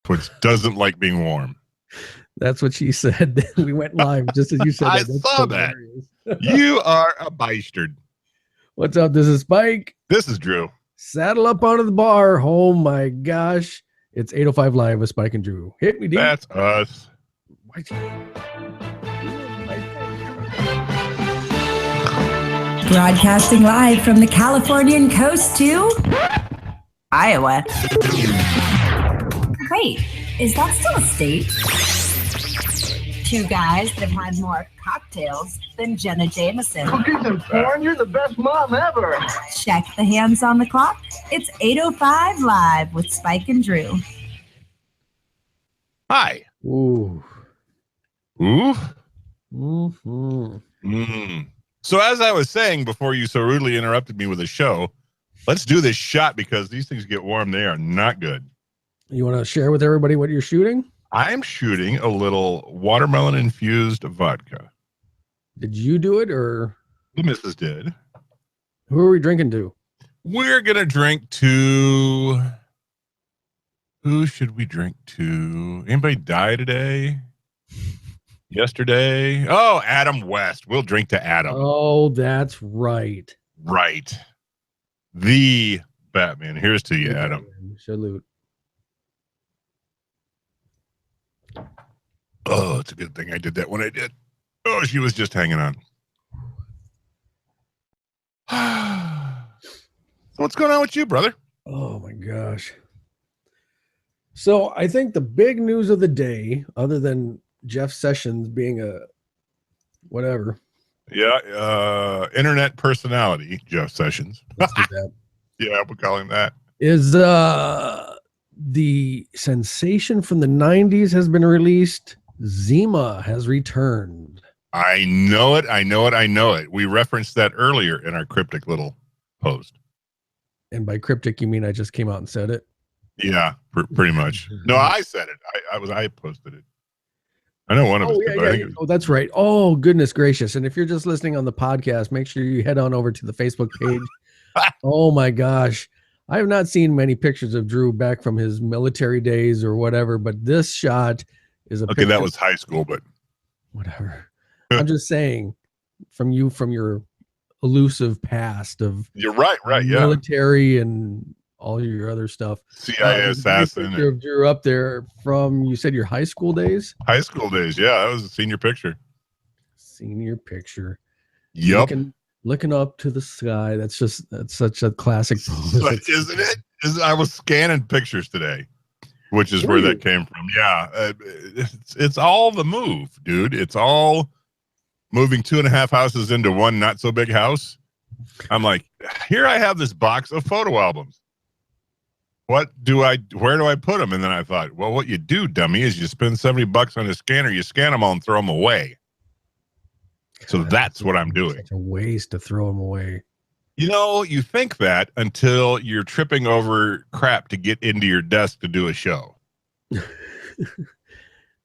Which doesn't like being warm. That's what she said. We went live just as you said. I saw that. You are a bastard. What's up? This is Spike. This is Drew. Saddle up onto the bar. Oh my gosh. It's 8:05 Live with Spike and Drew. Hit me, D. That's us. Broadcasting live from the Californian coast to Iowa. Wait, is that still a state? Two guys that have had more cocktails than Jenna Jameson. Cookies and porn? You're the best mom ever. Check the hands on the clock. It's 8:05 Live with Spike and Drew. Hi. Ooh. Ooh. Mm-hmm. Mm. So as I was saying before you so rudely interrupted me with a show, let's do this shot because these things get warm. They are not good. You want to share with everybody what you're shooting? I'm shooting a little watermelon-infused vodka. Did you do it or? The missus did. Who are we drinking to? We're going to drink to... Who should we drink to? Anybody die today? Yesterday? Oh, Adam West. We'll drink to Adam. Oh, that's right. Right. The Batman. Here's to you, Adam. Salute. Oh, it's a good thing I did that when I did. Oh, she was just hanging on. So what's going on with you, brother? Oh, my gosh. So I think the big news of the day, other than Jeff Sessions being a whatever. Yeah, internet personality, Jeff Sessions. Let's do that. Yeah, we'll call him that. Is the sensation from the 90s has been released. Zima has returned. I know it. We referenced that earlier in our cryptic little post. And by cryptic, you mean I just came out and said it? Yeah, pretty much. No, I said it. I posted it. I know one of us. Oh, that's right. Oh, goodness gracious. And if you're just listening on the podcast, make sure you head on over to the Facebook page. Oh my gosh. I have not seen many pictures of Drew back from his military days or whatever, but this shot is a okay, that was high school, but whatever. I'm just saying from your elusive past of you're right, military and all your other stuff. CIA assassin. Of Drew up there from, you said your high school days? High school days, yeah. That was a senior picture. Senior picture. Yep. Looking up to the sky. That's such a classic pose. Isn't it? I was scanning pictures today, which is where that came from. Yeah. It's all the move, dude. It's all moving 2.5 houses into one not so big house. I'm like, here I have this box of photo albums. Where do I put them? And then I thought, well, what you do, dummy, is you spend $70 on a scanner, you scan them all and throw them away. So that's what I'm doing. Such a waste to throw them away. You know, you think that until you're tripping over crap to get into your desk to do a show.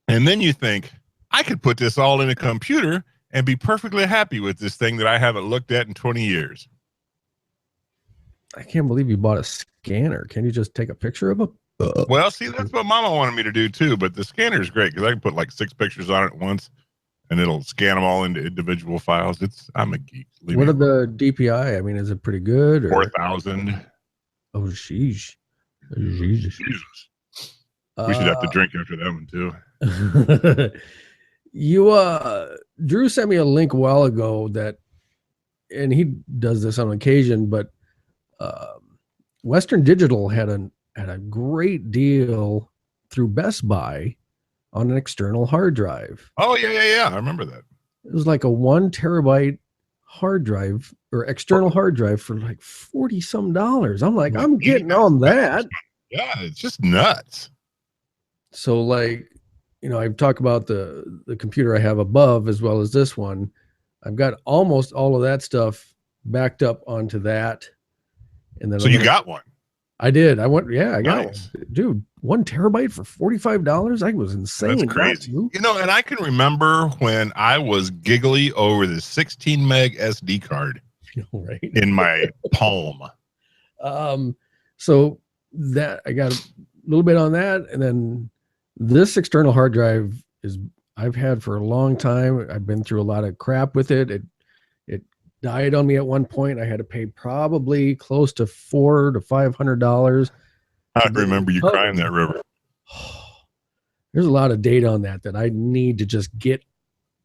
And then you think, I could put this all in a computer and be perfectly happy with this thing that I haven't looked at in 20 years. I can't believe you bought a scanner. Can you just take a picture of them? Well, see, that's what Mama wanted me to do too, but the scanner is great because I can put like 6 pictures on it at once and it'll scan them all into individual files. I'm a geek. What are the DPI? I mean, is it pretty good? Or? 4,000. Oh, sheesh. Jesus. We should have to drink after that one too. Drew sent me a link a while ago and he does this on occasion, but Western Digital had a great deal through Best Buy on an external hard drive. Oh yeah. I remember that. It was like a 1 terabyte hard drive or external hard drive for like $40 some. I'm like, I'm getting on that. Yeah, it's just nuts. So like, I've talked about the computer I have above as well as this one. I've got almost all of that stuff backed up onto that. And then you got one? I did. I got nice. one. Dude, 1 terabyte for $45? I was insane. That's crazy. And I can remember when I was giggly over the 16 meg SD card right in my palm. So that I got little bit on that, and then this external hard drive is I've had for a long time. I've been through a lot of crap with it. It died on me at one point. I had to pay probably close to $400 to $500. I remember you crying that river. There's a lot of data on that I need to just get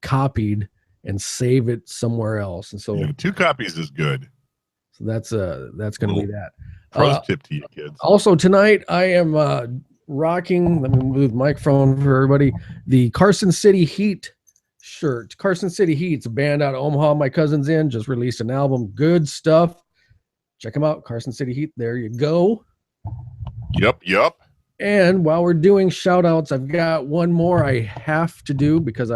copied and save it somewhere else. And so Yeah, 2 copies is good. So that's going to be that. Pro tip to you kids. Also tonight I am rocking, let me move the microphone for everybody, the Carson City Heat shirt. Carson City Heat's a band out of Omaha my cousin's in, just released an album. Good stuff. Check them out, Carson City Heat. There you go. Yep. And while we're doing shout outs, I've got one more I have to do because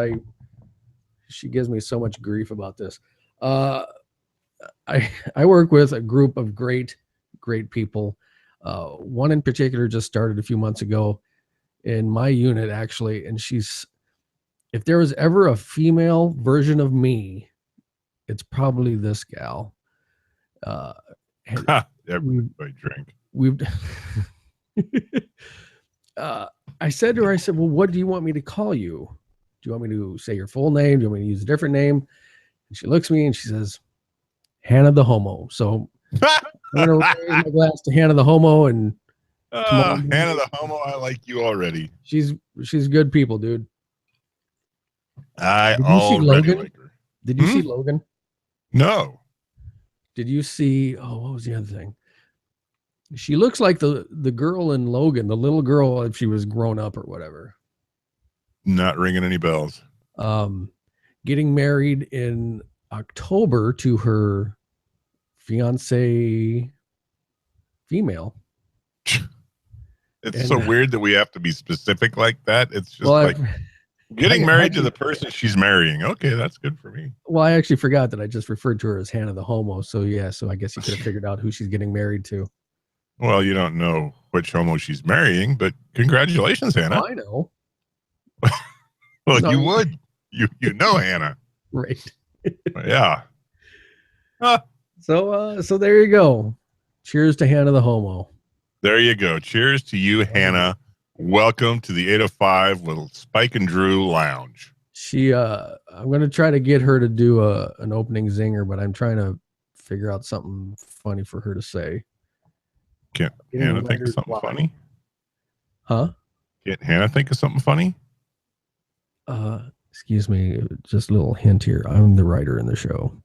she gives me so much grief about this. I work with a group of great people. One in particular just started a few months ago in my unit, actually. And if there was ever a female version of me, it's probably this gal. Everybody drink. I said to her, well, what do you want me to call you? Do you want me to say your full name? Do you want me to use a different name? And she looks at me and she says, Hannah the Homo. So I'm going to raise my glass to Hannah the Homo. And Hannah the Homo, I like you already. She's good people, dude. I already like her. Did you see Logan? No. Did you see, what was the other thing? She looks like the girl in Logan, the little girl if she was grown up or whatever. Not ringing any bells. Getting married in October to her fiance female. It's so weird that we have to be specific like that. It's just getting married to the person she's marrying. Okay, that's good for me. Well, I actually forgot that I just referred to her as Hannah the Homo. So yeah, so I guess you could have figured out who she's getting married to. Well, you don't know which homo she's marrying, but congratulations, Hannah. I know. Well, no, you would. You know Hannah. Right. Yeah. So there you go. Cheers to Hannah the Homo. There you go. Cheers to you, Hannah. Welcome to the 805 Little Spike and Drew Lounge. I'm going to try to get her to do an opening zinger, but I'm trying to figure out something funny for her to say. Can't Hannah think of something funny? Huh? Can't Hannah think of something funny? Excuse me, just a little hint here. I'm the writer in the show.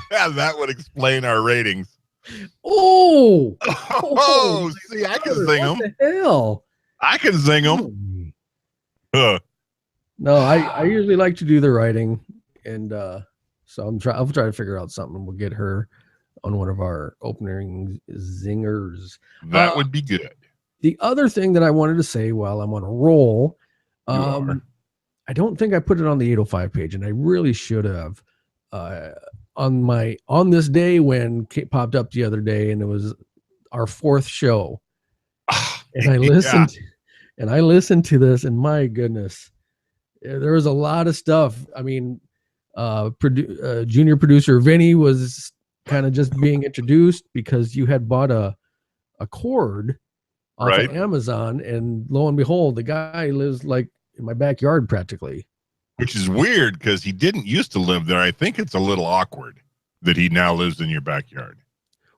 That would explain our ratings. Oh, see, I can sing them. What the hell? I can sing them. No, I usually like to do the writing, and so I'll try to figure out something. We'll get her on one of our opening zingers. That would be good. The other thing that I wanted to say while I'm on a roll, I don't think I put it on the 805 page, and I really should have. On this day when Kate popped up the other day, and it was our 4th show, and I listened to this, and my goodness, there was a lot of stuff. I mean, junior producer Vinny was kind of just being introduced because you had bought a cord off of Amazon, and lo and behold, the guy lives like in my backyard practically. Which is weird because he didn't used to live there. I think it's a little awkward that he now lives in your backyard.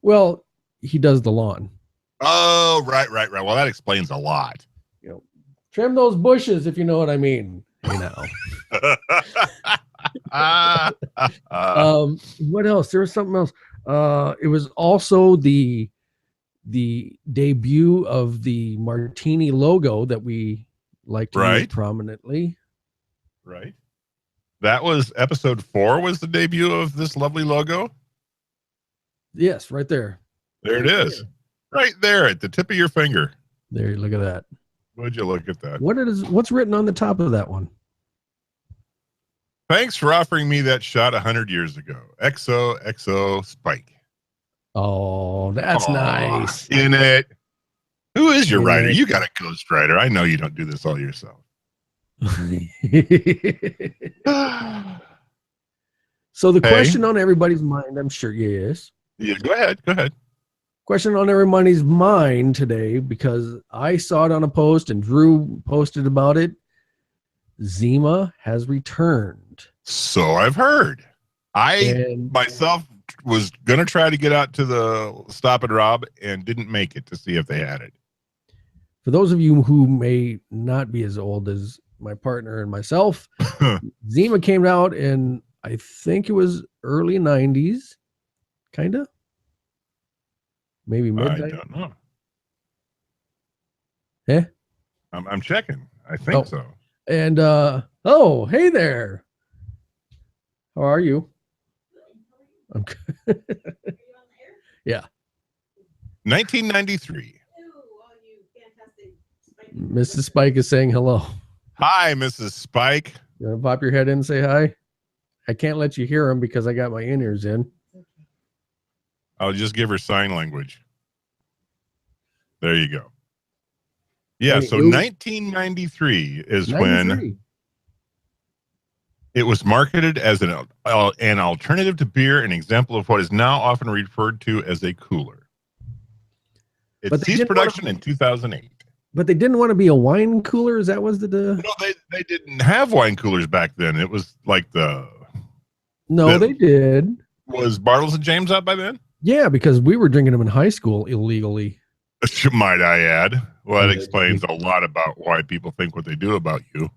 Well, he does the lawn. Oh, right. Well, that explains a lot. You know, trim those bushes if you know what I mean. You know. What else? There was something else. It was also the debut of the Martini logo that we like to use prominently. Right. That was episode 4 was the debut of this lovely logo. Yes, right there. There it is. Right there at the tip of your finger. There, look at that. Would you look at that? What's written on the top of that one? Thanks for offering me that shot 100 years ago. XO Spike. Oh, that's nice. In it. Who is your writer? You got a ghostwriter. I know you don't do this all yourself. So the question on everybody's mind, I'm sure, yes. Yeah, go ahead. Question on everybody's mind today, because I saw it on a post and Drew posted about it. Zima has returned. So I've heard. I And myself was going to try to get out to the Stop and Rob and didn't make it to see if they had it. for those of you who may not be as old as my partner and myself, Zima came out in, I think it was early 90s, kind of. Maybe mid I 90s. don't know. Eh? I'm checking. I think so. And oh, hey there. How are you? I'm good. Yeah. 1993. Mrs. Spike is saying hello. Hi, Mrs. Spike. You want to pop your head in and say hi? I can't let you hear him because I got my in-ears in. I'll just give her sign language. There you go. Yeah, so 1993 is 93. when it was marketed as an alternative to beer, an example of what is now often referred to as a cooler. It ceased production in 2008. But they didn't want to be a wine cooler? Is that was the... No, they didn't have wine coolers back then. It was like they did. Was Bartles and James out by then? Yeah, because we were drinking them in high school illegally. Might I add? Well, that explains a lot about why people think what they do about you.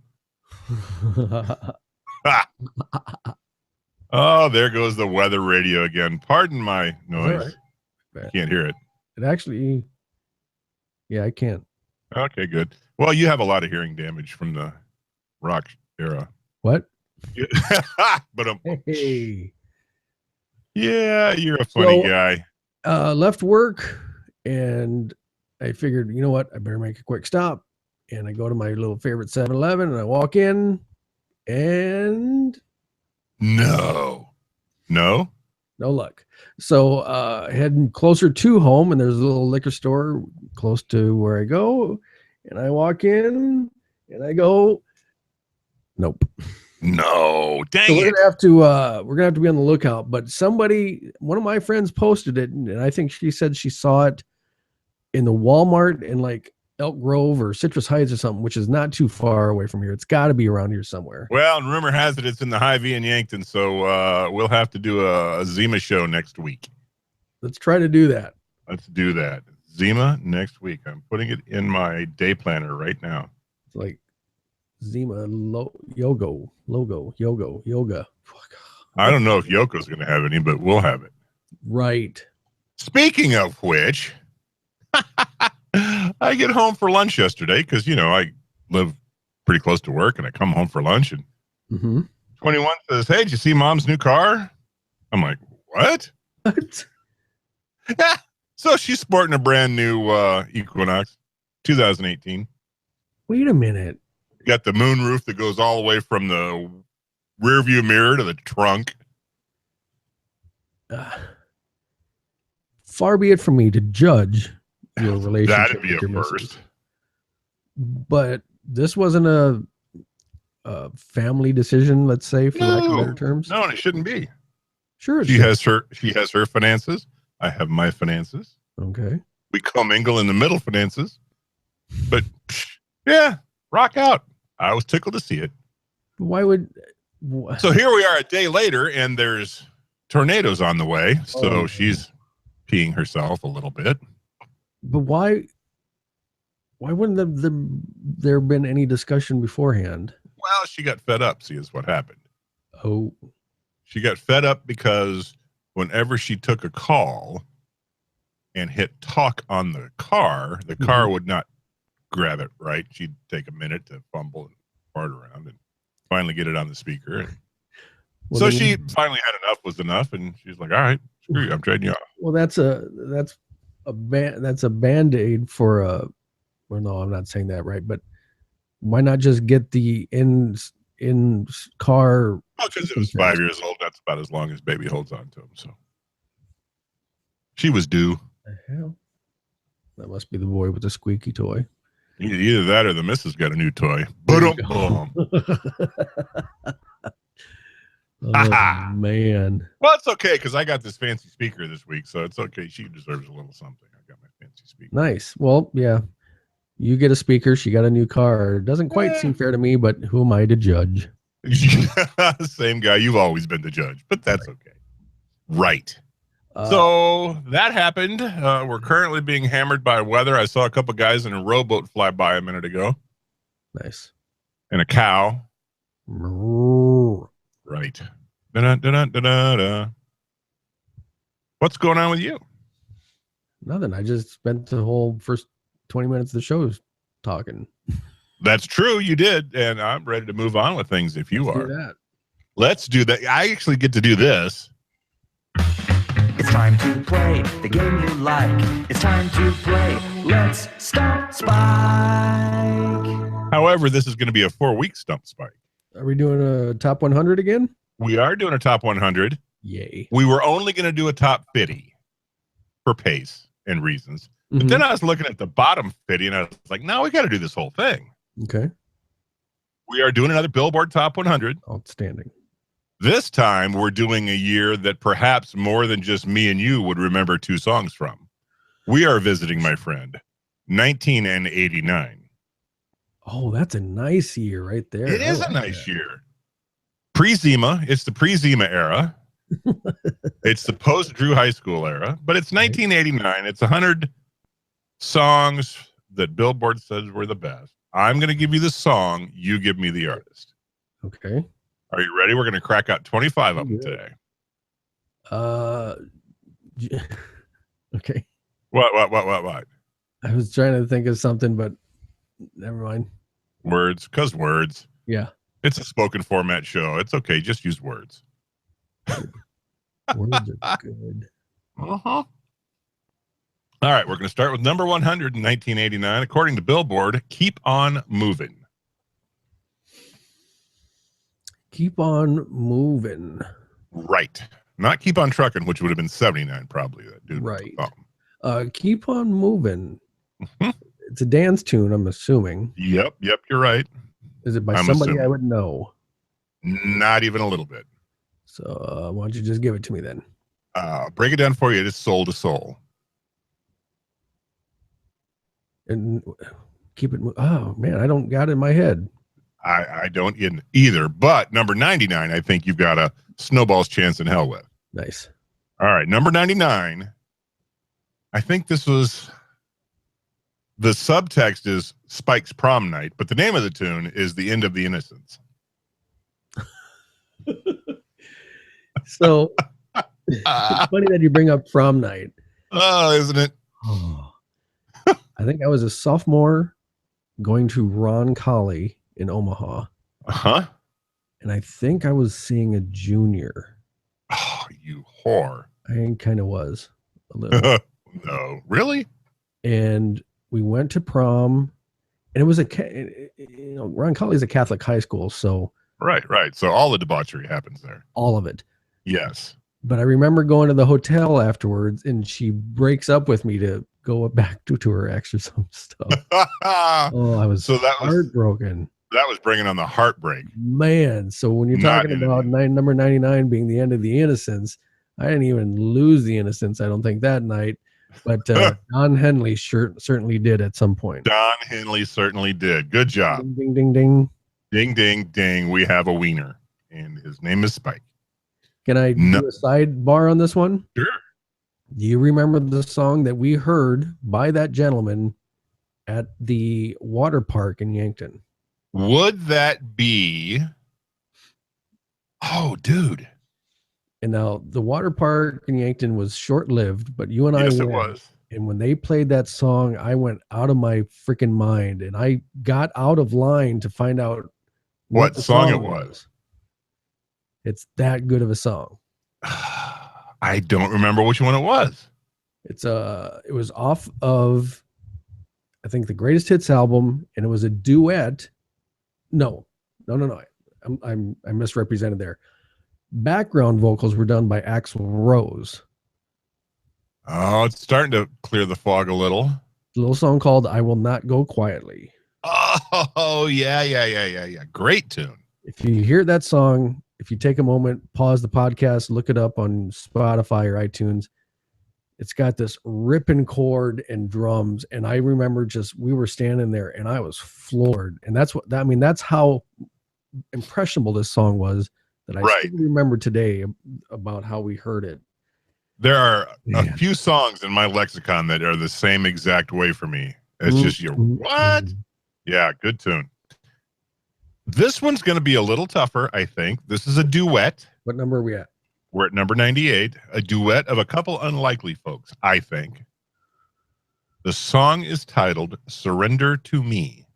Oh, there goes the weather radio again. Pardon my noise. Right. Can't hear it. It actually... Yeah, I can't. Okay, good. Well, you have a lot of hearing damage from the rock era. What? But hey. Yeah, you're a funny guy. Left work and I figured, you know what? I better make a quick stop. And I go to my little favorite 7-Eleven and I walk in and no luck. So heading closer to home, and there's a little liquor store close to where I go, and I walk in and I go, nope. No, dang so it. We're gonna have to be on the lookout. But one of my friends posted it, and I think she said she saw it in the Walmart in like Elk Grove or Citrus Heights or something, which is not too far away from here. It's got to be around here somewhere. Well, and rumor has it it's in the Hy-Vee in Yankton, so we'll have to do a Zima show next week. Let's try to do that. Let's do that. Zima next week. I'm putting it in my day planner right now. It's like Zima yoga. Fuck. I don't know if Yoko's going to have any, but we'll have it. Right. Speaking of which, I get home for lunch yesterday because, I live pretty close to work and I come home for lunch and 21 says, hey, did you see Mom's new car? I'm like, what? Yeah. So she's sporting a brand new Equinox 2018. Wait a minute. Got the moon roof that goes all the way from the rear view mirror to the trunk. Far be it from me to judge your relationship. That'd be a first. Missus. But this wasn't a family decision, let's say, for lack of better terms. No, it shouldn't be. Sure. She has her finances. I have my finances. Okay. We commingle in the middle finances. But yeah, rock out. I was tickled to see it. So here we are a day later, and there's tornadoes on the way. So she's peeing herself a little bit. But why wouldn't there been any discussion beforehand? Well, she got fed up. See, is what happened. Oh. She got fed up because whenever she took a call and hit talk on the car would not grab it right. She'd take a minute to fumble and fart around and finally get it on the speaker. And so she finally had enough was enough, and she's like, all right, screw you, I'm trading you off. Well, that's a Band-Aid for well, no, I'm not saying that right, but why not just get the in car? Oh, because it was 5 years old. That's about as long as baby holds on to him. So she was due. The hell? That must be the boy with the squeaky toy. Either that or the missus got a new toy. Oh, man. Well, it's okay because I got this fancy speaker this week, so it's okay. She deserves a little something. I got my fancy speaker. Nice. Well, yeah. You get a speaker. She got a new car. Doesn't quite seem fair to me, but who am I to judge? Same guy. You've always been the judge, but that's okay. Right. So that happened. We're currently being hammered by weather. I saw a couple guys in a rowboat fly by a minute ago. Nice. And a cow. Right. Da-da-da-da-da-da. What's going on with you? Nothing. I just spent the whole first 20 minutes of the show talking. That's true. You did. And I'm ready to move on with things if you are. Do that. Let's do that. I actually get to do this. It's time to play the game you like. It's time to play Let's Stump Spike. However, this is going to be a 4-week stump spike. Are we doing a top 100 again? We are doing a top 100. Yay. We were only going to do a top 50 for pace and reasons. But then I was looking at the bottom 50 and I was like, no, we got to do this whole thing. Okay. We are doing another Billboard Top 100. Outstanding. This time we're doing a year that perhaps more than just me and you would remember 2 songs from. We are visiting, my friend, 1989. Oh, that's a nice year right there. It is a nice year. Pre-Zima. It's the pre-Zima era. It's the post-Drew High School era. But it's 1989. It's 100 songs that Billboard says were the best. I'm going to give you the song. You give me the artist. Okay. Are you ready? We're going to crack out 25 of them today. Okay. What? I was trying to think of something, but never mind. Words, because words. Yeah. It's a spoken format show. It's okay. Just use words. Words are good. Uh-huh. All right. We're going to start with number 100 in 1989. According to Billboard, Keep On Moving. Keep on moving. Right. Not Keep On Trucking, which would have been 79 probably. That dude. Right. Keep on moving. It's a dance tune, I'm assuming. Yep, you're right. Is it by somebody I would know? Not even a little bit. So why don't you just give it to me then? Break it down for you. It is Soul to Soul. And keep it. Oh man, I don't got it in my head. I don't either. But number 99, I think you've got a snowball's chance in hell with. Nice. All right, number 99. I think this was. The subtext is Spike's Prom Night, but the name of the tune is The End of the Innocence. So it's funny that you bring up Prom Night. Oh, isn't it? Oh. I think I was a sophomore going to Ron Colley in Omaha. Uh-huh. And I think I was seeing a junior. Oh, you whore. I kind of was a little. No, really? And we went to prom, and it was Ron Colley's a Catholic high school, so right. So all the debauchery happens there. All of it. Yes. But I remember going to the hotel afterwards, and she breaks up with me to go back to her ex or some stuff. Oh, I was heartbroken. That was bringing on the heartbreak. Man, so when you're talking about number 99 being the end of the innocence, I didn't even lose the innocence, I don't think, that night. But Don Henley certainly did at some point. Don Henley certainly did. Good job. Ding, ding, ding. Ding, ding, ding. We have a wiener, and his name is Spike. Can I do a sidebar on this one? Sure. Do you remember the song that we heard by that gentleman at the water park in Yankton? Would that be... Oh, dude. And now the water park in Yankton was short-lived, but you and I went. It was. And when they played that song, I went out of my freaking mind, and I got out of line to find out what song it was. It's that good of a song. I don't remember which one it was. It was off of, I think, the Greatest Hits album, and it was a duet. No. I misrepresented there. Background vocals were done by Axl Rose. Oh, it's starting to clear the fog a little. A little song called I Will Not Go Quietly. Oh, yeah. Great tune. If you hear that song, if you take a moment, pause the podcast, look it up on Spotify or iTunes. It's got this ripping chord and drums. And I remember we were standing there and I was floored. And that's how impressionable this song was, that I still remember today about how we heard it. There are a few songs in my lexicon that are the same exact way for me. It's just what? Yeah, good tune. This one's going to be a little tougher, I think. This is a duet. What number are we at? We're at number 98, a duet of a couple unlikely folks, I think. The song is titled Surrender to Me.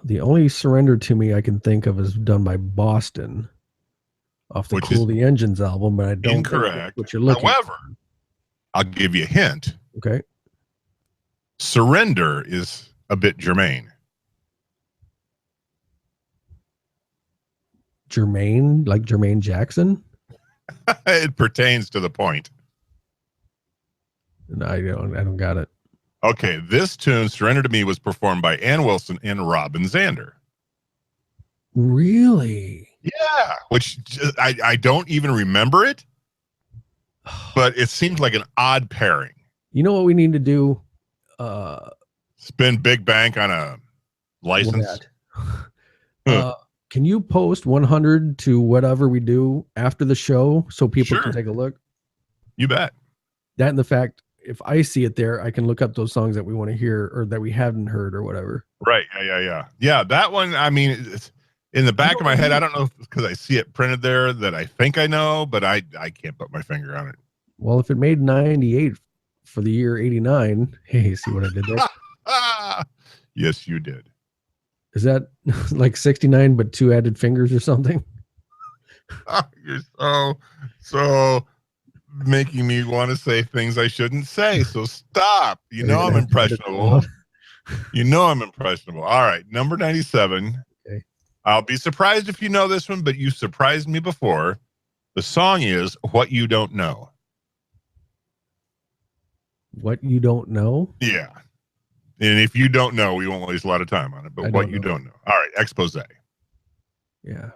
The only Surrender to Me I can think of is done by Boston off the Cool the Engines album, but I don't incorrect. think that's what you're looking However, I'll give you a hint. Okay. Surrender is a bit germane. Jermaine, like Jermaine Jackson? It pertains to the point. No, I don't got it. Okay, this tune, Surrender to Me, was performed by Ann Wilson and Robin Zander. Really? Yeah, which I don't even remember it, but it seems like an odd pairing. You know what we need to do? Spend big bank on a license. Can you post 100 to whatever we do after the show so people can take a look? You bet. That and the fact, if I see it there, I can look up those songs that we want to hear or that we haven't heard or whatever. Right. Yeah, that one, I mean, it's in the back of my head. I don't know if it's because I see it printed there that I think I know, but I can't put my finger on it. Well, if it made 98 for the year 89, hey, see what I did there? Yes, you did. Is that like 69 but 2 added fingers or something? You're so making me want to say things I shouldn't say. So stop. You know I'm impressionable. You know I'm impressionable. All right, number 97. Okay. I'll be surprised if you know this one, but you surprised me before. The song is What You Don't Know. What You Don't Know? Yeah. And if you don't know, we won't waste a lot of time on it. But what you don't know. All right, expose. Yeah.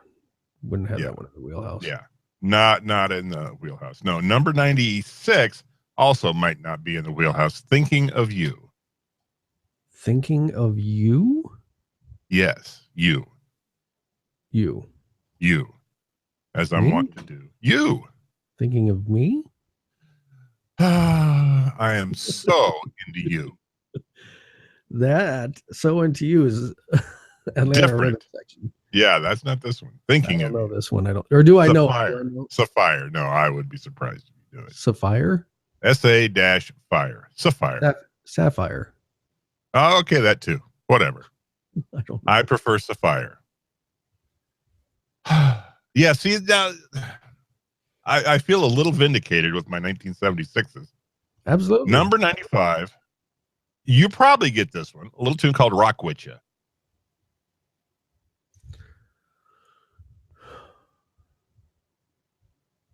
Wouldn't have that one in the wheelhouse. Yeah. Not in the wheelhouse. No, number 96 also might not be in the wheelhouse. Thinking of You. Thinking of You? Yes, you. You. As I'm wont to do. You. Thinking of me? I am so into you. That So Into You is Atlanta Rhythm Section. Yeah, that's not this one. Thinking I of don't know this one. I don't. Or do I know? Sapphire. No, I would be surprised if you do it. Sapphire? SA-Fire. Sapphire. Sapphire. Oh, okay, that too. Whatever. I prefer Sapphire. Yeah, see, now I feel a little vindicated with my 1976s. Absolutely. Number 95. You probably get this one. A little tune called Rock With Ya.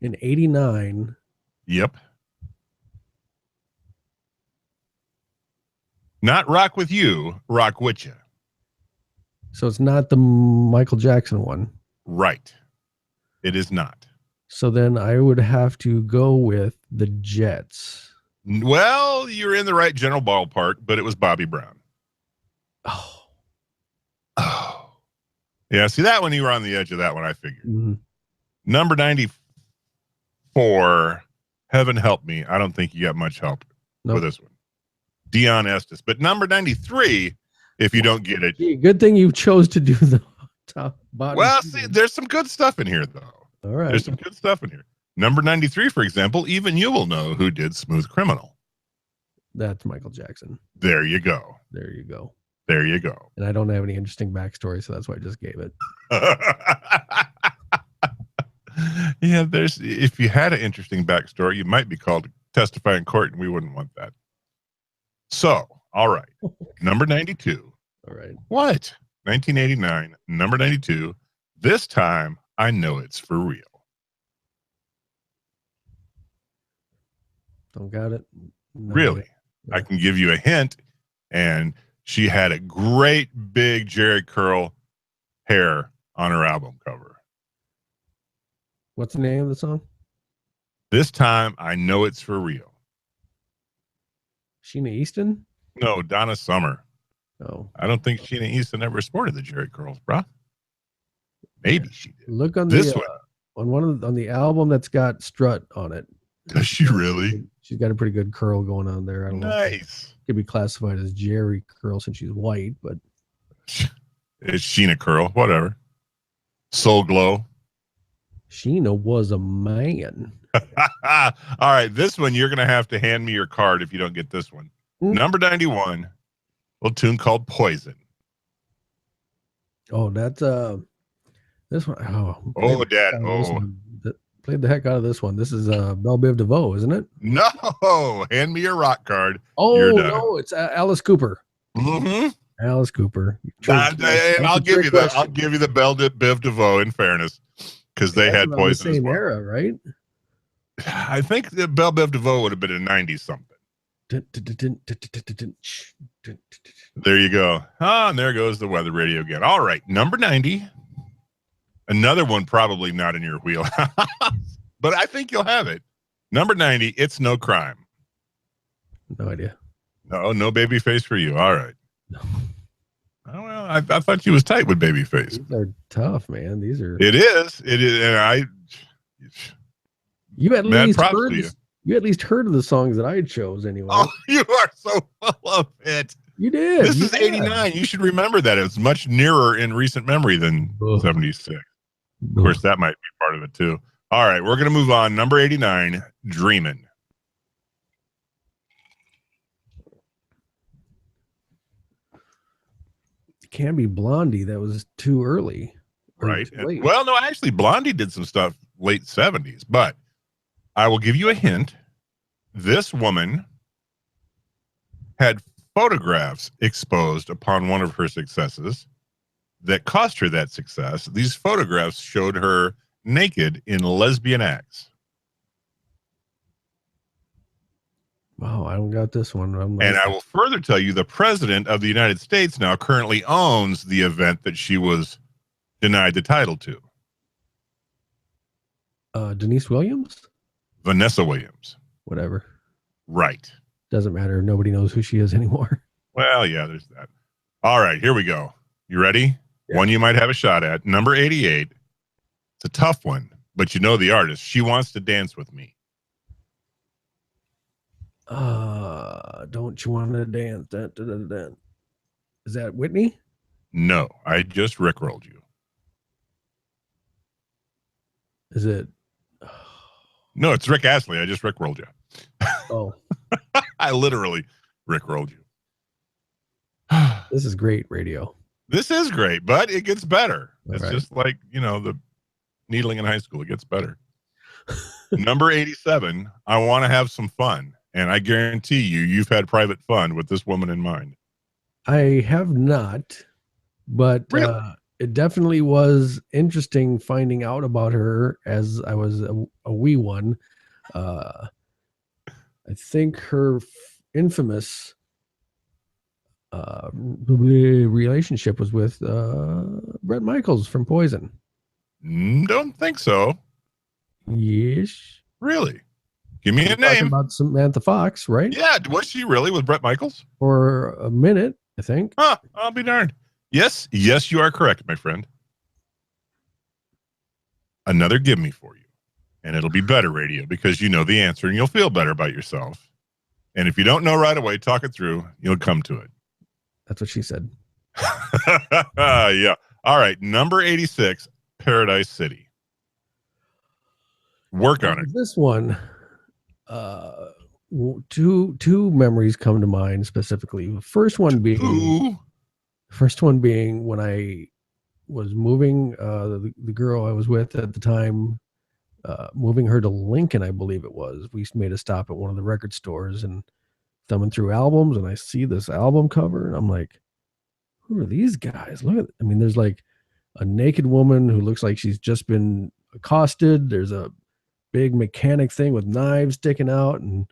In 89. Yep. Not Rock With You, Rock With Ya. So it's not the Michael Jackson one. Right. It is not. So then I would have to go with the Jets. Well, you're in the right general ballpark, but it was Bobby Brown. Oh. Yeah, see that one, you were on the edge of that one, I figured. Mm-hmm. Number 94, Heaven Help Me. I don't think you got much help with this one. Dion Estes. But number 93, if you don't get it. Gee, good thing you chose to do the top bottom. Well, see, there's some good stuff in here, though. All right. There's some good stuff in here. Number 93, for example, even you will know who did Smooth Criminal. That's Michael Jackson. There you go. There you go. There you go. And I don't have any interesting backstory, so that's why I just gave it. Yeah, if you had an interesting backstory, you might be called to testify in court, and we wouldn't want that. So, all right. Number 92. All right. What? 1989, number 92. This time, I know it's for real. Don't got it. No, really? No. I can give you a hint, and she had a great big Jerry curl hair on her album cover. What's the name of the song? This time, I know it's for real. Sheena Easton? No, Donna Summer. Oh. I don't think Sheena Easton ever sported the Jerry curls, bro. Maybe she did. Look on This the on the album that's got Strut on it. Does she really? She's got a pretty good curl going on there. I don't know. Nice. Could be classified as Jerry curl since she's white, but It's Sheena curl, whatever. Soul Glow. Sheena was a man. All right, this one you're gonna have to hand me your card if you don't get this one. Number 91, a little tune called Poison. Oh, that's this one. Oh, Dad. Oh, played the heck out of this one. This is Belle Biv DeVoe, isn't it? no! Hand me your rock card. Oh no, it's Alice Cooper. Mm-hmm. Alice Cooper. And I'll give you the Belle Biv DeVoe in fairness, because they had Poison. The same era, right? I think that Belle Biv DeVoe would have been in 90s something. There you go. Ah, and there goes the weather radio again. All right, number 90. Another one probably not in your wheel, but I think you'll have it. Number 90, It's No Crime. No idea. No Babyface for you. All right. Oh, well, I thought you was tight with Babyface. These are tough, man. These are. It is. And You at least heard of the songs that I chose anyway. Oh, you are so full of it. You did. This is 89. You should remember that. It's much nearer in recent memory than 76. Of course, that might be part of it too. All right, we're going to move on. Number 89, Dreamin'. It can't be Blondie. That was too early. Right. Well, no, actually, Blondie did some stuff late 70s, but I will give you a hint. This woman had photographs exposed upon one of her successes that cost her that success. These photographs showed her naked in lesbian acts. Wow, I don't got this one. And I will further tell you, the president of the United States now currently owns the event that she was denied the title to. Denise Williams? Vanessa Williams. Whatever. Right. Doesn't matter. Nobody knows who she is anymore. Well, yeah, there's that. All right, here we go. You ready? Yeah. One you might have a shot at. Number 88. It's a tough one, but you know the artist. She Wants to Dance with Me. Don't you want to dance? Da, da, da, da. Is that Whitney? No, I just rickrolled you. Is it? No, it's Rick Astley. I just rickrolled you. Oh. I literally rickrolled you. This is great radio. This is great, but it gets better. All it's right. just like, the needling in high school. It gets better. Number 87, I Want to Have Some Fun. And I guarantee you've had private fun with this woman in mind. I have not, but really? It definitely was interesting finding out about her as I was a wee one. I think her infamous relationship was with Bret Michaels from Poison. Don't think so. Yes. Really? Give me a name. About Samantha Fox, right? Yeah. Was she really with Bret Michaels? For a minute, I think. Huh. I'll be darned. Yes, you are correct, my friend. Another give me for you. And it'll be better radio because you know the answer and you'll feel better about yourself. And if you don't know right away, talk it through. You'll come to it. That's what she said. Yeah. All right. Number 86, Paradise City. Work on it. This one, two memories come to mind specifically. The first one being when I was moving the girl I was with at the time, moving her to Lincoln, I believe it was. We made a stop at one of the record stores and thumbing through albums, and I see this album cover, and I'm like, who are these guys? Look at, there's like a naked woman who looks like she's just been accosted. There's a big mechanic thing with knives sticking out, and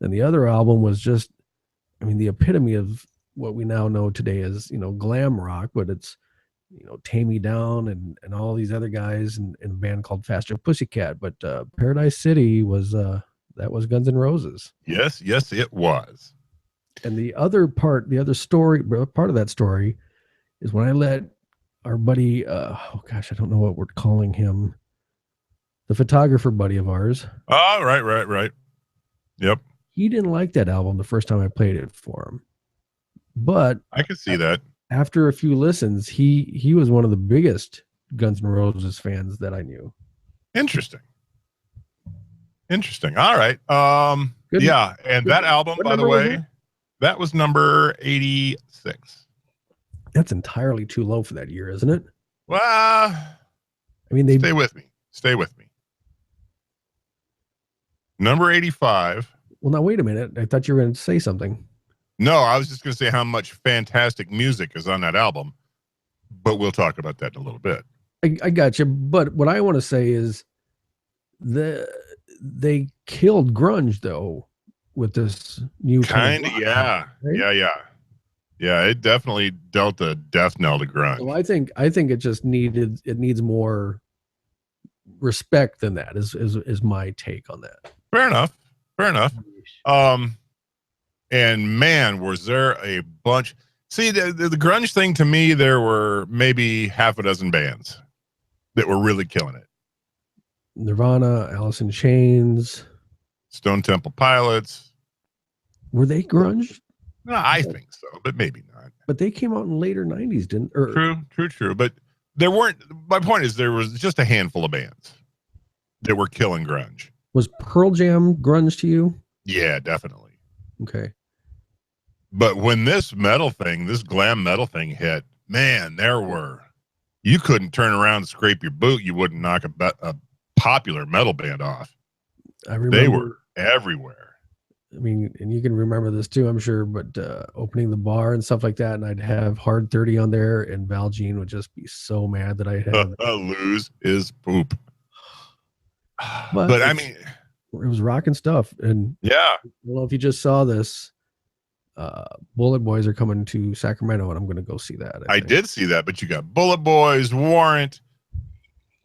then the other album was just, the epitome of what we now know today as, glam rock, but it's, Tame Me Down and all these other guys in a band called Faster Pussycat. But Paradise City was that was Guns N' Roses. Yes, it was. And the other part of that story is when I let our buddy, I don't know what we're calling him, the photographer buddy of ours. Oh, right. Yep. He didn't like that album the first time I played it for him. But I can see that. After a few listens, he was one of the biggest Guns N' Roses fans that I knew. Interesting. All right. Good. Yeah, and Good. that album, What by the number was way, that was number 86. That's entirely too low for that year, isn't it? Well, I mean, stay with me. Number 85. Well, now wait a minute. I thought you were going to say something. No, I was just going to say how much fantastic music is on that album, but we'll talk about that in a little bit. I got you. But what I want to say is they killed grunge though with this new kind of yeah. Right? Yeah, it definitely dealt a death knell to grunge. Well, I think it just needs more respect than that is my take on that. Fair enough. And man, was there a bunch. See, the grunge thing, to me, there were maybe half a dozen bands that were really killing it. Nirvana, Alice in Chains, Stone Temple Pilots. Were they grunge? No, I think so, but maybe not. But they came out in later 90s, didn't? True. But there weren't. My point is, there was just a handful of bands that were killing grunge. Was Pearl Jam grunge to you? Yeah, definitely. Okay. But when this glam metal thing hit, man, you couldn't turn around and scrape your boot. You wouldn't knock a popular metal band off. I remember they were everywhere. I mean, and you can remember this too, I'm sure, but opening the bar and stuff like that, and I'd have Hard 30 on there, and Val Jean would just be so mad that I had lose his poop. But I mean, it was rocking stuff. And yeah, I don't know if you just saw this, Bullet Boys are coming to Sacramento, and I'm going to go see that. I did see that, but you got Bullet Boys, Warrant,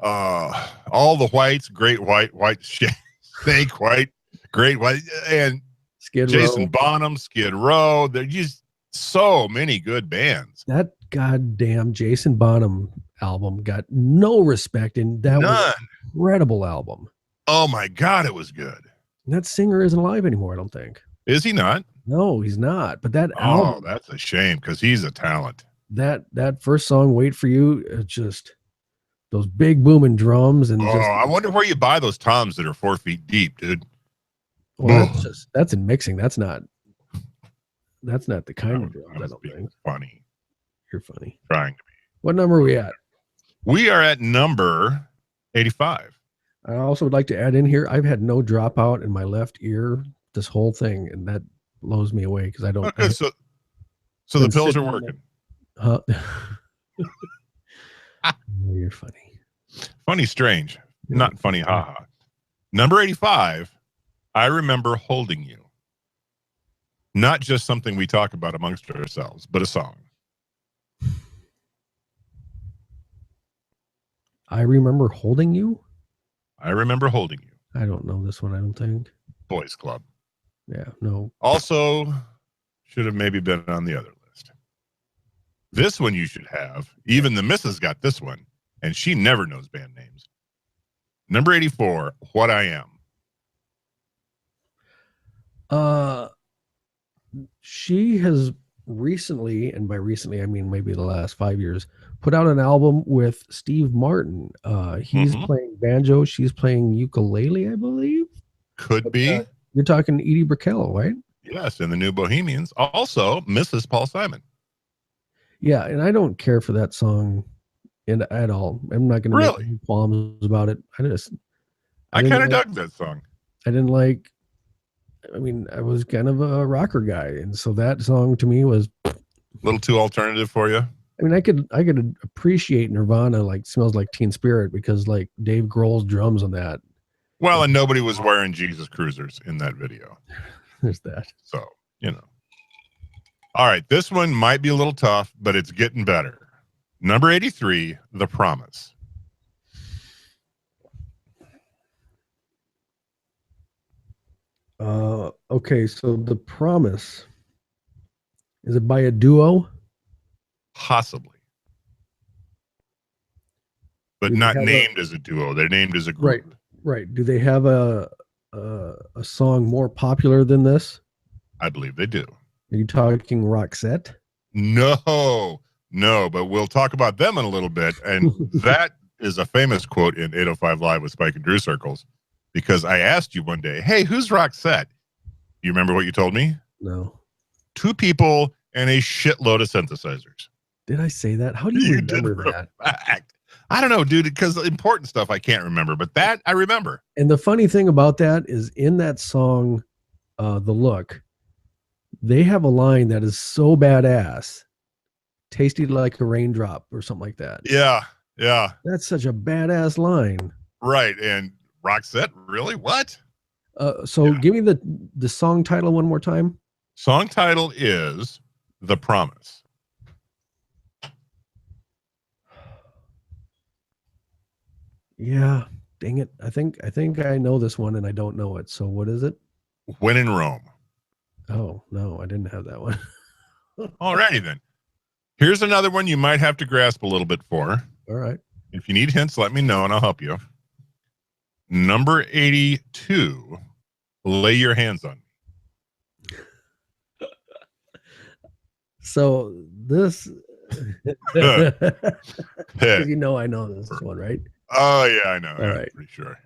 all the whites, great white, snake white, great white, and Skid Jason Row. Bonham, Skid Row. They're just so many good bands. That goddamn Jason Bonham album got no respect, and that was an incredible album. Oh my God, it was good. And that singer isn't alive anymore, I don't think. Is he not? No, he's not. But that album, that's a shame because he's a talent. That first song, "Wait for You," it's just those big booming drums and I wonder where you buy those toms that are 4 feet deep, dude. Well, that's in mixing. That's not the kind of drums. I don't think. Funny. You're funny. Trying to be. What number are we at? We are at number 85. I also would like to add in here, I've had no dropout in my left ear this whole thing, and that blows me away because I don't. Okay, so the pills are working. Oh, you're funny. Funny, strange, not funny. Haha. Number 85. I remember holding you. Not just something we talk about amongst ourselves, but a song. I remember holding you. I remember holding you. I don't know this one. I don't think. Boys Club. Yeah, no. Also, should have maybe been on the other list. This one you should have. Even the missus got this one, and she never knows band names. Number 84, What I Am. She has recently, and by recently I mean maybe the last 5 years, put out an album with Steve Martin. He's playing banjo, she's playing ukulele, I believe. Could be. You're talking Edie Brickell, right? Yes, and the New Bohemians. Also, Mrs. Paul Simon. Yeah, and I don't care for that song at all. I'm not going to make any qualms about it. I kind of dug that song. I mean, I was kind of a rocker guy, and so that song to me was a little too alternative for you. I mean, I could appreciate Nirvana, like Smells Like Teen Spirit, because like Dave Grohl's drums on that. Well, and nobody was wearing Jesus Cruisers in that video. There's that. So, you know. All right, this one might be a little tough, but it's getting better. Number 83, The Promise. Okay, so The Promise. Is it by a duo? Possibly. But Do they not have named as a duo. They're named as a Right, group. right. Do they have a song more popular than this? I believe they do. Are you talking Roxette? No, but we'll talk about them in a little bit. And that is a famous quote in 805 Live with Spike and Drew Circles, because I asked you one day, hey, who's Roxette? You remember what you told me? No. 2 people and a shitload of synthesizers. Did I say that? How do you remember that? Fact. I don't know, dude, because important stuff I can't remember, but that I remember. And the funny thing about that is in that song, The Look, they have a line that is so badass. Tasted like a raindrop or something like that. Yeah. That's such a badass line. Right. And Roxette, really? What? So give me the song title one more time. Song title is The Promise. Yeah, dang it. I think I know this one and I don't know it. So what is it? When in Rome. Oh, no, I didn't have that one. Alrighty then. Here's another one you might have to grasp a little bit for. All right. If you need hints, let me know and I'll help you. Number 82, Lay Your Hands on Me. So this, Hey. you know, I know this one, right? Oh, yeah, I know. All I'm right. pretty sure.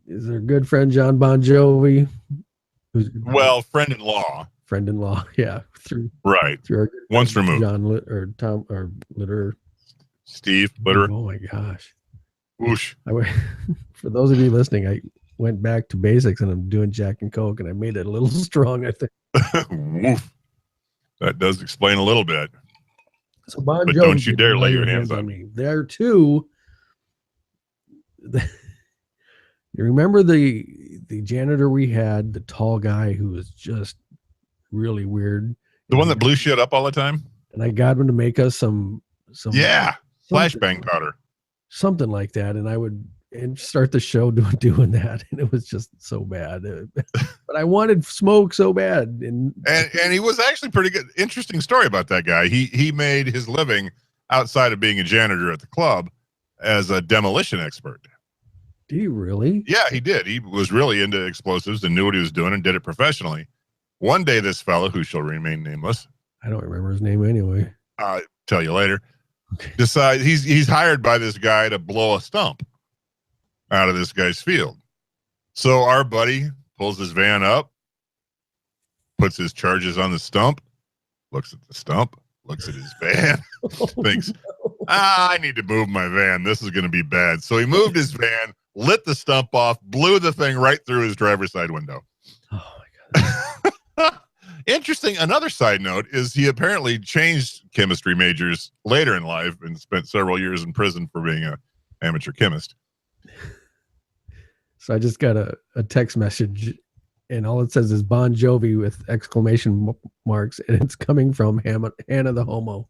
Is our good friend John Bon Jovi? Well, friend-in-law. Friend-in-law, yeah. Through Right. our Once removed. John or Tom or Litter. Steve Litter. Oh my gosh. Whoosh. For those of you listening, I went back to basics and I'm doing Jack and Coke and I made it a little strong, I think. Woof. That does explain a little bit. So Bon But Jovi, don't you dare lay your hands on me. There too. You remember the janitor we had, the tall guy who was just really weird. The one that blew shit up all the time? And I got him to make us some flashbang powder. Something like that. And I would start the show doing that. And it was just so bad. But I wanted smoke so bad. And he was actually pretty good. Interesting story about that guy. He made his living outside of being a janitor at the club as a demolition expert. Did he really? Yeah, he did. He was really into explosives and knew what he was doing and did it professionally. One day, this fellow, who shall remain nameless, I don't remember his name anyway. I'll tell you later, decides he's hired by this guy to blow a stump out of this guy's field. So our buddy pulls his van up, puts his charges on the stump, looks at the stump, looks at his van, thinks, I need to move my van. This is going to be bad. So he moved his van, lit the stump off, blew the thing right through his driver's side window. Oh my God. Interesting. Another side note is he apparently changed chemistry majors later in life and spent several years in prison for being an amateur chemist. So I just got a text message and all it says is Bon Jovi with exclamation marks. And it's coming from Hannah the Homo.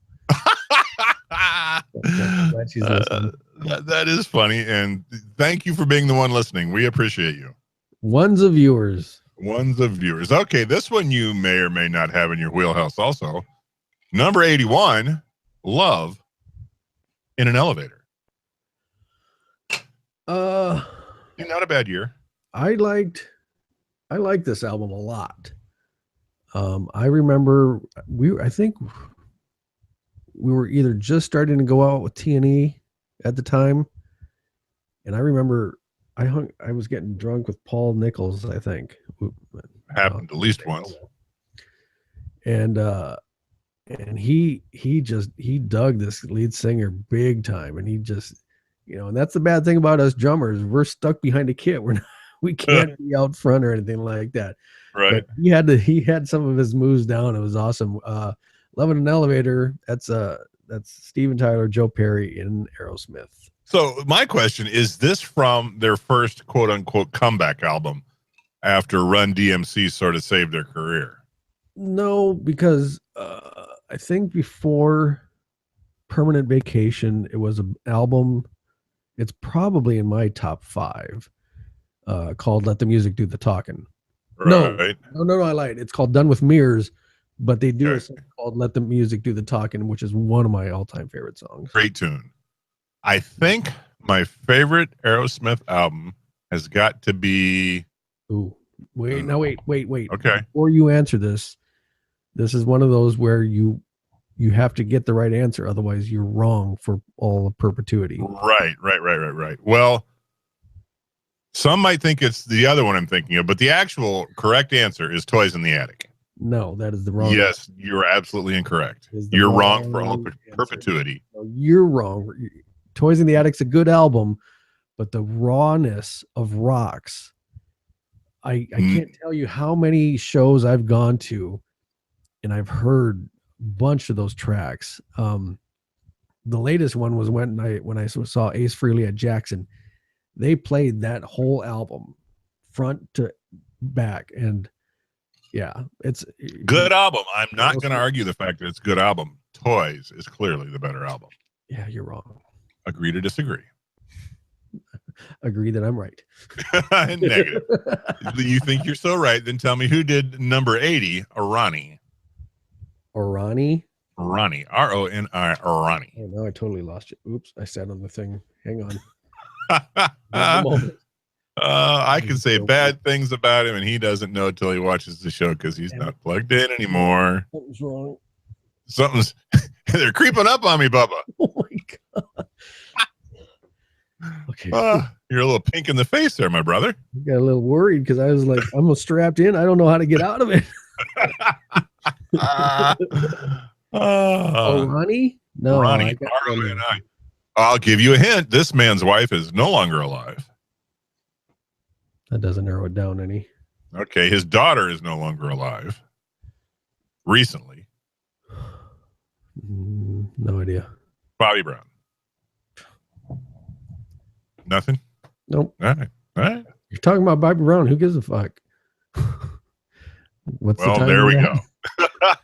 Glad she's listening. That is funny. And thank you for being the one listening. We appreciate you. Ones of viewers. Okay, this one you may or may not have in your wheelhouse also. Number 81, Love in an Elevator. Not a bad year. I liked this album a lot. I remember I think we were either just starting to go out with T&E at the time. And I remember I was getting drunk with Paul Nichols, I think. Happened at least once. And he dug this lead singer big time. And he just, and that's the bad thing about us drummers. We're stuck behind a kit. We can't be out front or anything like that. Right. But he had some of his moves down. It was awesome. Love in an Elevator. That's Steven Tyler, Joe Perry in Aerosmith. So my question is this from their first quote unquote comeback album after Run DMC sort of saved their career? No, because I think before Permanent Vacation, it was an album. It's probably in my top 5. Called "Let the Music Do the Talking." Right. No, I lied. It's called "Done with Mirrors," but they do a Okay. song called "Let the Music Do the Talking," which is one of my all-time favorite songs. Great tune. I think my favorite Aerosmith album has got to be. Ooh, wait. Okay. Before you answer this is one of those where you have to get the right answer, otherwise you're wrong for all of perpetuity. Right. Well, some might think it's the other one I'm thinking of, but the actual correct answer is Toys in the Attic. No, that is the wrong. Yes, you're absolutely incorrect. Is the You're wrong for all wrong perpetuity. No, you're wrong. Toys in the Attic's a good album, but the rawness of Rocks, I can't tell you how many shows I've gone to and I've heard a bunch of those tracks. The latest one was when I saw Ace Frehley at Jackson. They played that whole album front to back, and yeah, it's Good album. I'm not going to argue the fact that it's a good album. Toys is clearly the better album. Yeah, you're wrong. Agree to disagree. Agree that I'm right. Negative. You think you're so right? Then tell me who did number 80, Arani. Orani? Ronnie. Roni. Ronnie. Oh, now I totally lost you. Oops, I sat on the thing. Hang on. I can say bad things about him, and he doesn't know until he watches the show because he's not plugged in anymore. Something's wrong. They're creeping up on me, Bubba. Oh my god. Okay. You're a little pink in the face there, my brother. I got a little worried because I was like, I'm strapped in. I don't know how to get out of it. Ronnie? No. Ronnie. R-O-N-I. I'll give you a hint. This man's wife is no longer alive. That doesn't narrow it down any. Okay, his daughter is no longer alive. Recently. No idea. Bobby Brown. Nothing? Nope. All right. You're talking about Bobby Brown. Who gives a fuck? What's the time? There we go.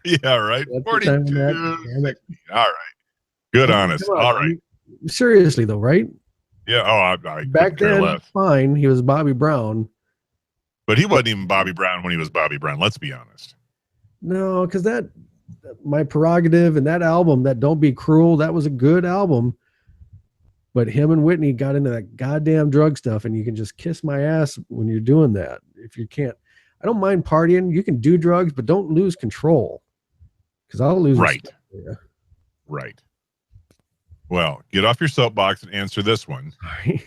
Yeah, right. What's 42. All right. Good, honest. All right. Seriously, though, right? Yeah. I back then, fine. He was Bobby Brown. But he wasn't even Bobby Brown when he was Bobby Brown. Let's be honest. No, because My Prerogative and that album, that Don't Be Cruel, that was a good album. But him and Whitney got into that goddamn drug stuff, and you can just kiss my ass when you're doing that. If you can't, I don't mind partying. You can do drugs, but don't lose control. Because I'll lose. Right. Right. Well, get off your soapbox and answer this one. Sorry.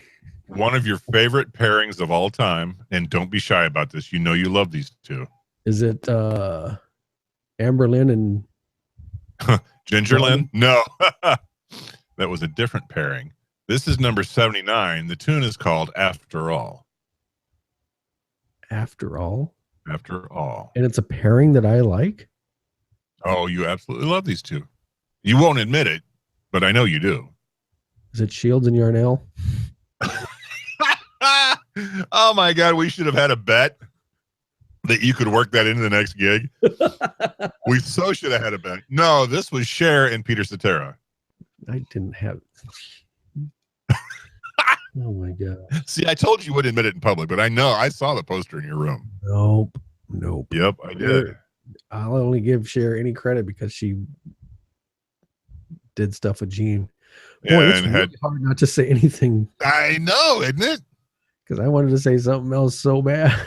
One of your favorite pairings of all time, and don't be shy about this. You know you love these two. Is it Amber Lynn and Ginger Lynn? No. That was a different pairing. This is number 79. The tune is called After All. After All? After All. And it's a pairing that I like? Oh, you absolutely love these two. You won't admit it, but I know you do. Is it Shields and Yarnell? Oh my God, we should have had a bet that you could work that into the next gig. We so should have had a bet. No, this was Cher and Peter Cetera. I didn't have. Oh my God. See, I told you wouldn't admit it in public, but I know I saw the poster in your room. Nope. Yep, I did. I'll only give Cher any credit because she did stuff with Gene. Boy, it's really hard not to say anything. I know, isn't it? Because I wanted to say something else so bad.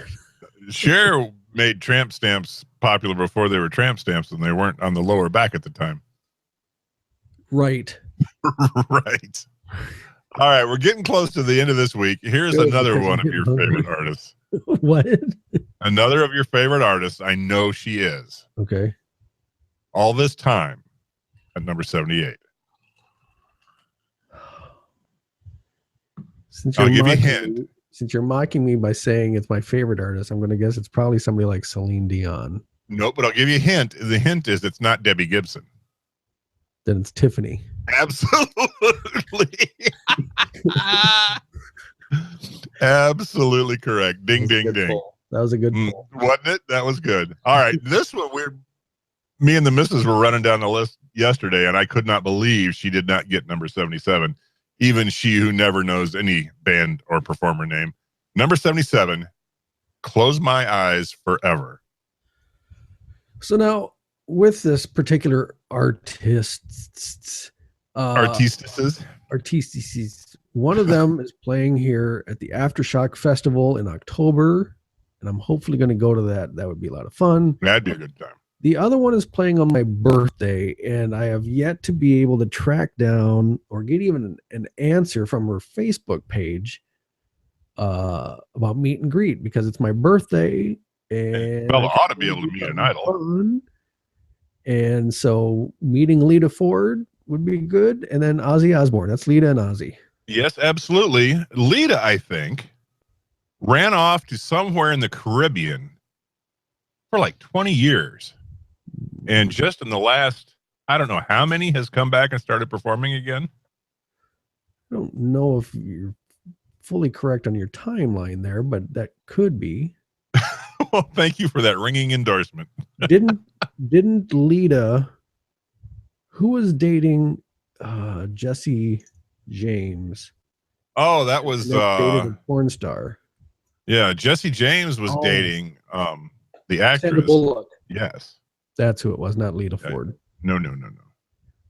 Cher made tramp stamps popular before they were tramp stamps, and they weren't on the lower back at the time. Right. Right. All right, we're getting close to the end of this week. Here's another one of your favorite artists. What? Another of your favorite artists. I know she is. Okay. All This Time at number 78. I'll give you a hint. Since you're mocking me by saying it's my favorite artist, I'm going to guess it's probably somebody like Celine Dion. Nope, but I'll give you a hint. The hint is it's not Debbie Gibson. Then it's Tiffany. Absolutely. Absolutely correct. Ding, ding, ding. That was a good poll. Wasn't it? That was good. All right. This one, me and the missus were running down the list yesterday, and I could not believe she did not get number 77. Even she who never knows any band or performer name. Number 77, Close My Eyes Forever. So now, with this particular artists, one of them is playing here at the Aftershock Festival in October, and I'm hopefully going to go to that. That would be a lot of fun. That'd be a good time. The other one is playing on my birthday, and I have yet to be able to track down or get even an answer from her Facebook page about meet and greet, because it's my birthday. And Fella ought to be able to meet an idol. Fun. And so meeting Lita Ford would be good. And then Ozzy Osbourne. That's Lita and Ozzy. Yes, absolutely. Lita, I think, ran off to somewhere in the Caribbean for like 20 years. And just in the last, I don't know how many, has come back and started performing again. I don't know if you're fully correct on your timeline there, but that could be. Well, thank you for that ringing endorsement. Didn't Lita, who was dating Jesse James? Oh, that was dated a porn star. Yeah, Jesse James was dating the actress. Sandra Bullock. Yes. That's who it was, not Lita Ford. No.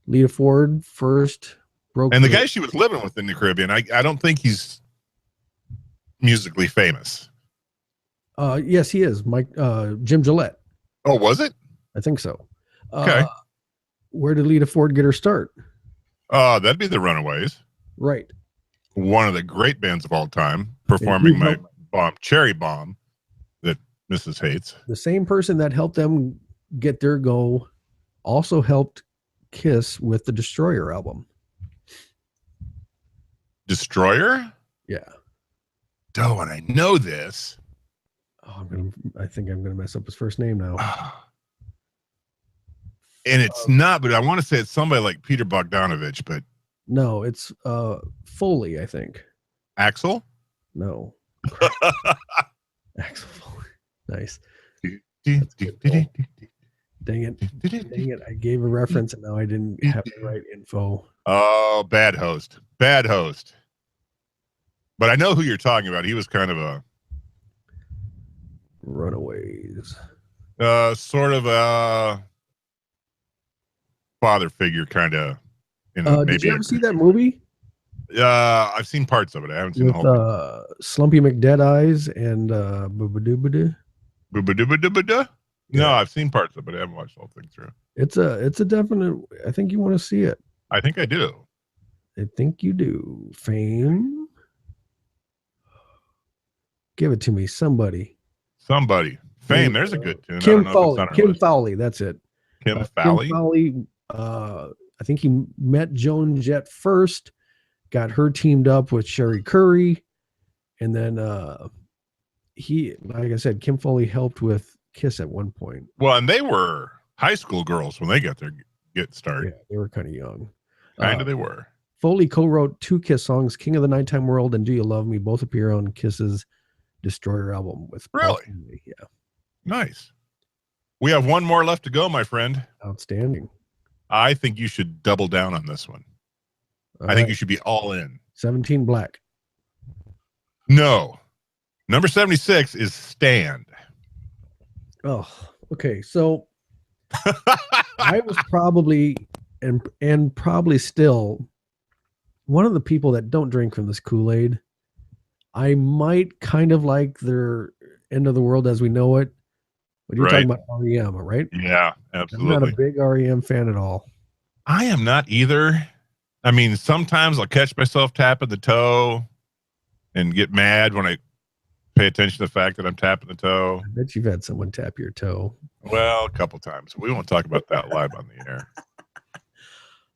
Lita Ford first broke. And the guy she was living with in the Caribbean, I don't think he's musically famous. Yes, he is. Jim Gillette. Oh, was it? I think so. Okay. Where did Lita Ford get her start? That'd be the Runaways. Right. One of the great bands of all time, performing my bomb, Cherry Bomb, that Mrs. hates. The same person that helped them get their go also helped Kiss with the Destroyer album. Destroyer? Yeah. Oh, and I know this. Oh, I think I'm gonna mess up his first name now. And it's not, but I want to say it's somebody like Peter Bogdanovich, but no, it's Foley, I think. Axel? No. Axel Foley. Nice. Dang it. I gave a reference and now I didn't have the right info. Oh, bad host. But I know who you're talking about. He was kind of a Runaways. Sort of a father figure, kind of. Did you ever see that movie? I've seen parts of it. I haven't seen the whole thing. Slumpy McDeadeyes and Booba Booba. No, I've seen parts of it. I haven't watched the whole thing through. It's a definite. I think you want to see it. I think I do. I think you do. Fame. Give it to me, somebody. Fame. There's a good tune. Kim Fowley. That's it. Kim Fowley. Kim Fowley. I think he met Joan Jett first, got her teamed up with Sherry Curry, and then like I said, Kim Fowley helped with Kiss at one point. Well, and they were high school girls when they got their get started. Yeah, they were kind of young. They were. Foley co-wrote 2 Kiss songs, King of the Nighttime World and Do You Love Me. Both appear on Kiss's Destroyer album with Really? Yeah. Nice. We have one more left to go, my friend. Outstanding. I think you should double down on this one. I think you should be all in. 17 Black. No. Number 76 is Stand. Oh, okay. So I was probably and probably still one of the people that don't drink from this Kool-Aid. I might kind of like their End of the World as We Know It. But you're talking about REM, right? Yeah, absolutely. I'm not a big REM fan at all. I am not either. I mean, sometimes I'll catch myself tapping the toe and get mad when I pay attention to the fact that I'm tapping the toe. I bet you've had someone tap your toe. Well, a couple times. We won't talk about that live on the air.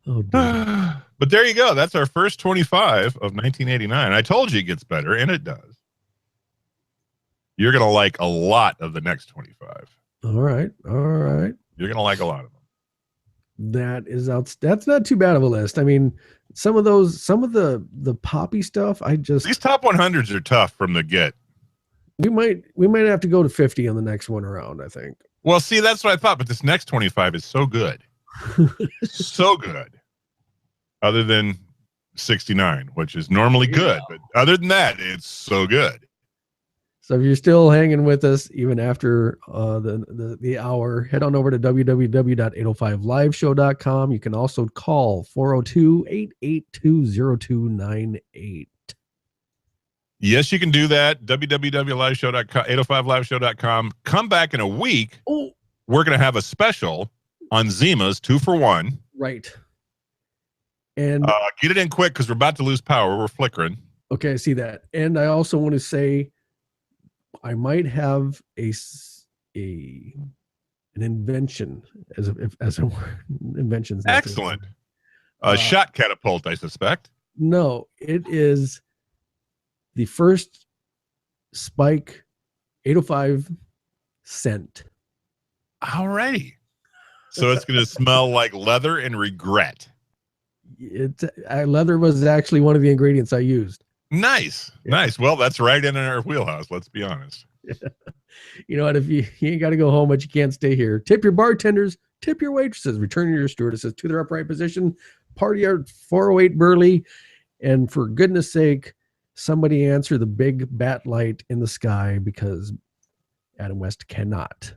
Oh, dear. But there you go. That's our first 25 of 1989. I told you it gets better, and it does. You're going to like a lot of the next 25. All right. You're going to like a lot of them. That's not too bad of a list. I mean, some of the poppy stuff, these top 100s are tough from the get. We might have to go to 50 on the next one around, I think. Well, see, that's what I thought, but this next 25 is so good. So good. Other than 69, which is normally good, but other than that, it's so good. So if you're still hanging with us even after the hour, head on over to www.805liveshow.com. You can also call 402-882-0298. Yes, you can do that. www.liveshow.com, 805liveshow.com. Come back in a week. Oh, we're going to have a special on Zima's 2-for-1. Right. And get it in quick because we're about to lose power. We're flickering. Okay, I see that. And I also want to say I might have an invention as a word. Inventions. Excellent. Shot catapult, I suspect. No, it is the first Spike 805 scent. Alrighty. So it's going to smell like leather and regret. Leather was actually one of the ingredients I used. Nice. Yeah. Nice. Well, that's right in our wheelhouse. Let's be honest. You know what? If you ain't got to go home, but you can't stay here. Tip your bartenders, tip your waitresses, return your stewardesses to their upright position, party at 408 Burley. And for goodness sake, somebody answer the big bat light in the sky because Adam West cannot.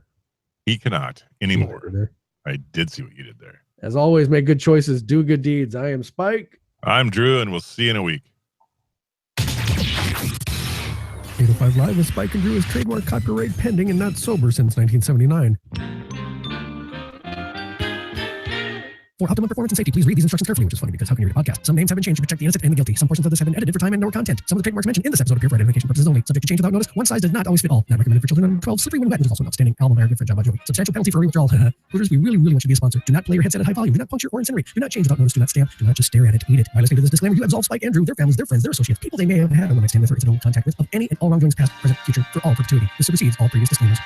He cannot anymore. I did see what you did there. As always, make good choices, do good deeds. I am Spike. I'm Drew, and we'll see you in a week. 805 Live with Spike and Drew is trademark copyright pending and not sober since 1979. For optimum performance and safety, please read these instructions carefully, which is funny because how can you read a podcast? Some names have been changed to protect the innocent and the guilty. Some portions of this have been edited for time and/or content. Some of the trademarks mentioned in this episode appear for identification purposes only. Subject to change without notice. One size does not always fit all. Not recommended for children under 12. Slippery when wet, which is also an outstanding album by our good friend John Bon Jovi. Substantial penalty for early withdrawal. Hooters, we really want you to be a sponsor. Do not play your headset at high volume. Do not puncture or incinerate. Do not change without notice. Do not stamp. Do not just stare at it. Eat it. By listening to this disclaimer, you absolve Spike, Andrew, their families, their friends, their associates, people they may have had a one-night stand with or incidental contact with of any and all wrongdoings past, present, future, for all perpetuity. This supersedes all previous disclaimers.